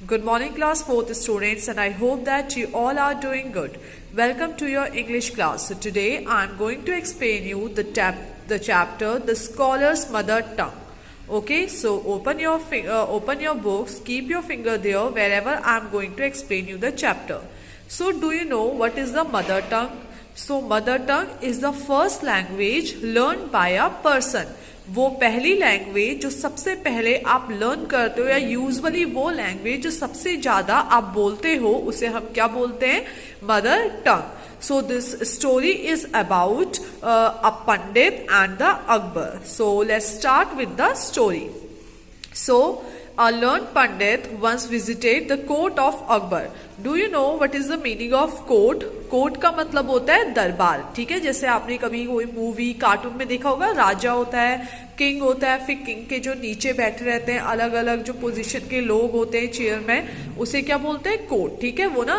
Good morning, class 4th students, and I hope that you all are doing good. Welcome to your English class. So today I am going to explain you the chapter The Scholar's Mother Tongue. Okay, so open your books, keep your finger there wherever I am going to explain you the chapter. So do you know what is the mother tongue? So mother tongue is the first language learned by a person. वो पहली language जो सबसे पहले आप learn करते हो या usually वो लैंग्वेज जो सबसे ज्यादा आप बोलते हो उसे हम क्या बोलते हैं? Mother tongue. So this story is about a Pandit and the Akbar. So let's start with the story. So a learned pandit once visited the court of Akbar. Do you know what is the meaning of court? Court का मतलब होता है दरबार. ठीक है, जैसे आपने कभी कोई मूवी कार्टून में देखा होगा, राजा होता है, किंग होता है, फिर किंग के जो नीचे बैठे रहते हैं अलग अलग जो पोजीशन के लोग होते हैं चेयर में, उसे क्या बोलते हैं? कोर्ट. ठीक है, वो ना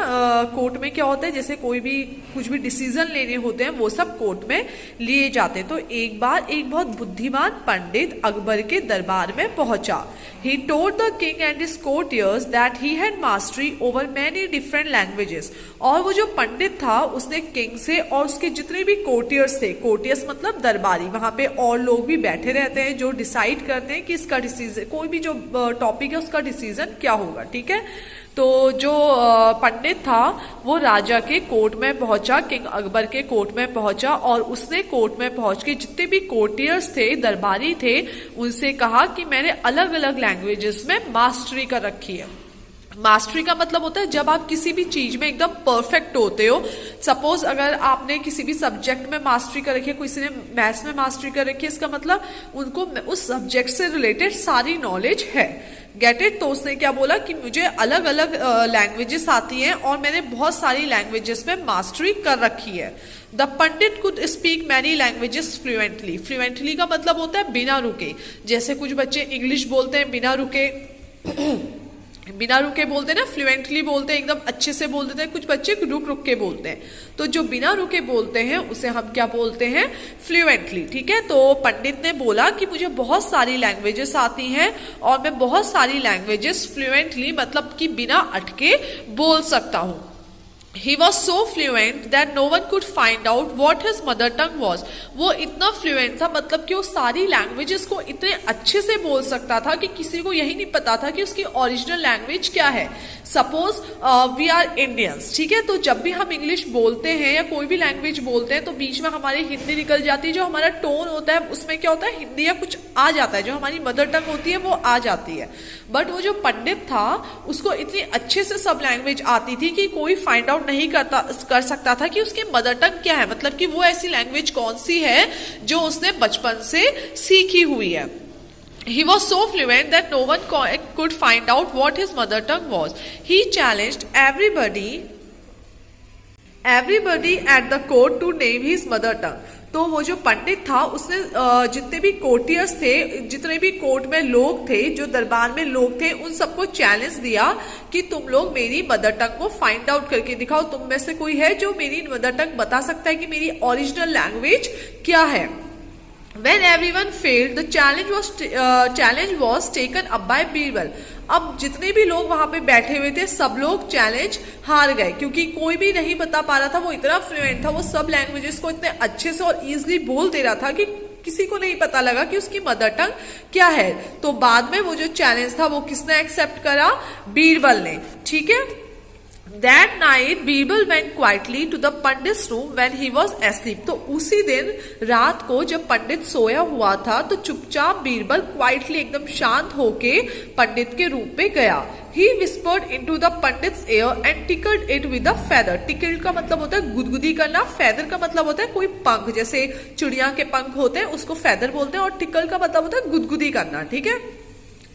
कोर्ट में क्या होता है, जैसे कोई भी कुछ भी डिसीजन लेने होते हैं वो सब कोर्ट में लिए जाते हैं. तो एक बार एक बहुत बुद्धिमान पंडित अकबर के दरबार में पहुंचा. He told the king and his courtiers that he had mastery over many different languages. और वो जो पंडित था उसने किंग से और उसके जितने भी कोर्टियर्स थे, कोर्टियर्स मतलब दरबारी, वहां पे और लोग भी बैठे रहते हैं जो डिसाइड करते हैं कि इसका डिसीजन, कोई भी जो टॉपिक है उसका डिसीजन क्या होगा. ठीक है, तो जो पंडित था वो राजा के कोर्ट में पहुंचा, किंग अकबर के कोर्ट में पहुंचा, और उसने कोर्ट में पहुंच के जितने भी कोर्टियर्स थे, दरबारी थे, उनसे कहा कि मैंने अलग अलग लैंग्वेजेस में मास्टरी कर रखी है. मास्टरी का मतलब होता है जब आप किसी भी चीज में एकदम परफेक्ट होते हो. सपोज अगर आपने किसी भी सब्जेक्ट में मास्टरी कर रखी है, किसी ने मैथ्स में मास्टरी कर रखी है, इसका मतलब उनको उस सब्जेक्ट से रिलेटेड सारी नॉलेज है. Get it? तो उसने क्या बोला कि मुझे अलग अलग लैंग्वेजेस आती हैं और मैंने बहुत सारी लैंग्वेजेस में मास्टरी कर रखी है. The Pandit could speak many languages fluently. Fluently का मतलब होता है बिना रुके. जैसे कुछ बच्चे इंग्लिश बोलते हैं बिना रुके, बिना रुके बोलते हैं ना, फ्लुएंटली बोलते हैं, एकदम अच्छे से बोल देते हैं. कुछ बच्चे रुक रुक के बोलते हैं. तो जो बिना रुके बोलते हैं उसे हम क्या बोलते हैं? फ्लुएंटली. ठीक है, तो पंडित ने बोला कि मुझे बहुत सारी लैंग्वेजेस आती हैं और मैं बहुत सारी लैंग्वेजेस फ्लुएंटली मतलब कि बिना अटके बोल सकता हूं. He was so fluent that no one could find out what his mother tongue was. वो इतना फ्लुएंट था मतलब कि वो सारी लैंग्वेजेस को इतने अच्छे से बोल सकता था कि किसी को यही नहीं पता था कि उसकी ओरिजिनल लैंग्वेज क्या है. Suppose we are Indians. ठीक है, तो जब भी हम इंग्लिश बोलते हैं या कोई भी लैंग्वेज बोलते हैं तो बीच में हमारी हिंदी निकल जाती है. जो हमारा टोन होता है उसमें क्या होता है, हिंदी या कुछ आ जाता है, जो हमारी मदर टंग होती है वो आ जाती है. बट वो जो पंडित था उसको इतनी अच्छे से सब लैंग्वेज आती थी कि कोई फाइंड आउट नहीं कर सकता था कि उसकी मदर टंग क्या है, मतलब कि वो ऐसी लैंग्वेज कौन सी है जो उसने बचपन से सीखी हुई है. He was so fluent that no one could find out what his mother tongue was. He challenged everybody at the court to name his mother tongue. तो वो जो पंडित था उसने जितने भी कोर्टियर्स थे, जितने भी कोर्ट में लोग थे, जो दरबार में लोग थे, उन सबको चैलेंज दिया कि तुम लोग मेरी मदर टंग को फाइंड आउट करके दिखाओ. तुम में से कोई है जो मेरी मदर टंग बता सकता है कि मेरी ओरिजिनल लैंग्वेज क्या है? When everyone failed, the challenge was taken up by Birbal. अब जितने भी लोग वहां पे बैठे हुए थे सब लोग चैलेंज हार गए क्योंकि कोई भी नहीं बता पा रहा था. वो इतना फ्लुएंट था, वो सब लैंग्वेजेस को इतने अच्छे से और इजीली बोल दे रहा था कि किसी को नहीं पता लगा कि उसकी मदर टंग क्या है. तो बाद में वो जो चैलेंज था वो किसने एक्सेप्ट करा? बीरबल ने. ठीक है, That night Birbal went quietly to the पंडित's room when he was asleep. तो उसी दिन रात को जब पंडित सोया हुआ था तो चुपचाप बीरबल क्वाइटली एकदम शांत होके पंडित के रूम पे गया. He whispered into the पंडित's ear and tickled it with a feather. tickled का मतलब होता है गुदगुदी करना, feather का मतलब होता है कोई पंख, जैसे चिड़िया के पंख होते हैं उसको feather बोलते हैं, और tickle का मतलब होता है गुदगुदी करना. ठीक है,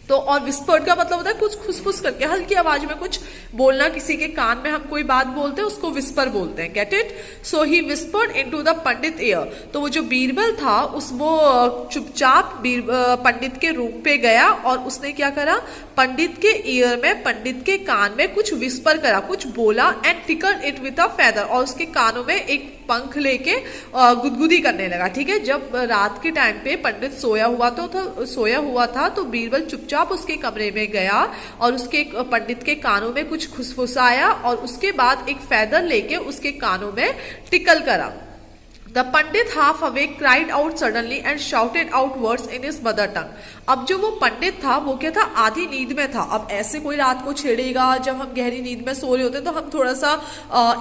तो और विस्पर्ड का मतलब होता है कुछ खुसफुस करके हल्की आवाज में कुछ बोलना. किसी के कान में हम कोई बात बोलते हैं उसको विस्पर बोलते हैं. Get it? So he whispered into the Pandit year. तो वो जो बीरबल था वो चुपचाप पंडित के रूम पे गया और उसने क्या करा? पंडित के ईयर में, पंडित के कान में कुछ विस्पर करा, कुछ बोला, and tackle it with a feather, और उसके कानों में एक पंख लेके गुदगुदी करने लगा। ठीक है, जब रात के टाइम पे पंडित सोया हुआ था तो बीरबल चुपचाप उसके कमरे में गया और उसके पंडित के कानों में कुछ खुसफुसाया और उसके बाद एक फेदर लेके उसके कानों में टिकल करा। The Pandit half awake cried out suddenly and shouted out words in his mother tongue. अब जो वो पंडित था वो क्या था, आधी नींद में था। अब ऐसे कोई रात को छेड़ेगा, जब हम गहरी नींद में सो रहे होते हैं तो हम थोड़ा सा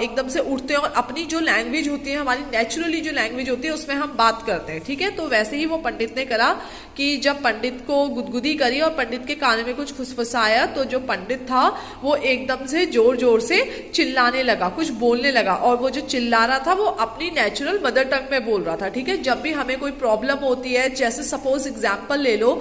एकदम से उठते हैं और अपनी जो लैंग्वेज होती है, हमारी नेचुरली जो लैंग्वेज होती है उसमें हम बात करते हैं। ठीक है, तो वैसे ही वो पंडित ने करा कि जब पंडित को गुदगुदी करी और पंडित के कान में कुछ खुसफुसाया तो जो पंडित था वो एकदम से जोर जोर से चिल्लाने लगा, कुछ बोलने लगा, और वो जो चिल्ला रहा था वो अपनी नेचुरल मदर टंग में बोल रहा था। ठीक है, जब भी हमें कोई प्रॉब्लम होती है, जैसे सपोज एग्जांपल ले लो,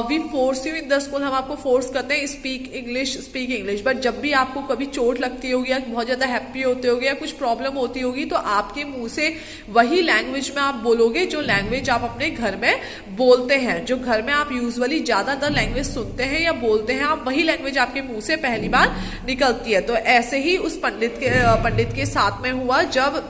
we force you in the school, हम आपको फोर्स करते हैं स्पीक इंग्लिश, बट जब भी आपको कभी चोट लगती होगी या बहुत ज्यादा हैप्पी होते होगे या कुछ प्रॉब्लम होती होगी तो आपके मुंह से वही लैंग्वेज में आप बोलोगे जो लैंग्वेज आप अपने घर में बोलते हैं, जो घर में आप यूजुअली ज्यादातर लैंग्वेज सुनते हैं या बोलते हैं, आप वही लैंग्वेज आपके मुंह से पहली बार निकलती है। तो ऐसे ही उस पंडित के साथ में हुआ, जब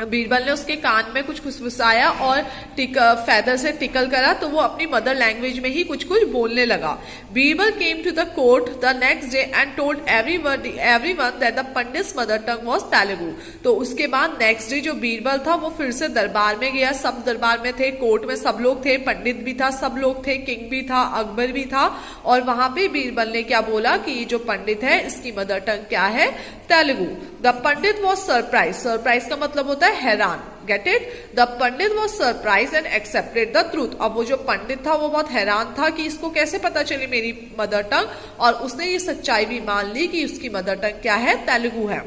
बीरबल ने उसके कान में कुछ खुसफुसाया और फेदर से टिकल करा तो वो अपनी मदर लैंग्वेज में ही कुछ कुछ बोलने लगा। Birbal came to the court the next day and told everyone that the pandit's mother tongue was Telugu. तो उसके बाद नेक्स्ट डे जो बीरबल था वो फिर से दरबार में गया, सब दरबार में थे, कोर्ट में सब लोग थे, पंडित भी था, सब लोग थे, किंग भी था, अकबर भी था, और वहां पे बीरबल ने क्या बोला कि ये जो पंडित है इसकी मदर टंग क्या है, Telugu. The Pandit was surprise, surprise का मतलब होता है हैरान, get it. The Pandit was surprise and accepted the truth. अब वो जो पंडित था वो बहुत हैरान था कि इसको कैसे पता चली मेरी मदर टंग, और उसने ये सच्चाई भी मान ली कि उसकी मदर टंग क्या है, तेलुगु है।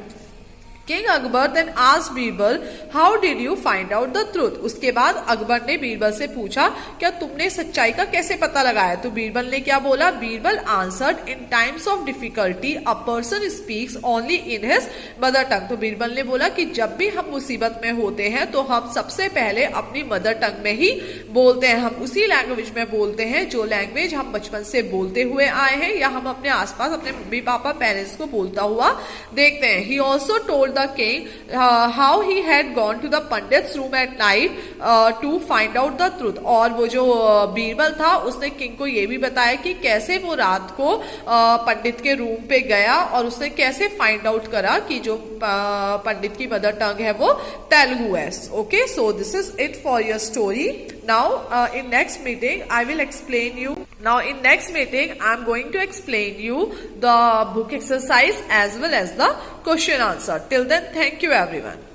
King Akbar then asked Birbal how did you find out the truth. उसके बाद अकबर ने बीरबल से पूछा क्या तुमने सच्चाई का कैसे पता लगाया। तो बीरबल ने क्या बोला, Birbal answered in times of difficulty a person speaks only in his mother tongue. तो बीरबल ने बोला कि जब भी हम मुसीबत में होते हैं तो हम सबसे पहले अपनी मदर टंग में ही बोलते हैं, हम उसी लैंग्वेज में बोलते हैं जो लैंग्वेज हम बचपन से बोलते हुए आए हैं या हम अपने आसपास अपने मम्मी पापा पेरेंट्स को बोलता हुआ देखते हैं। He also told the king how he had gone to the pandit's room at night to find out the truth। और वो जो बीरबल था उसने किंग को ये भी बताया कि कैसे वो रात को पंडित के रूम पे गया और उसने कैसे फाइंड आउट करा कि जो पंडित की मदर टंग है वो तेलुगु है। Okay, so this is it for your story. Now in next meeting I will explain you. Now in next meeting I am going to explain you the book exercise as well as the question answer. Till then, thank you everyone.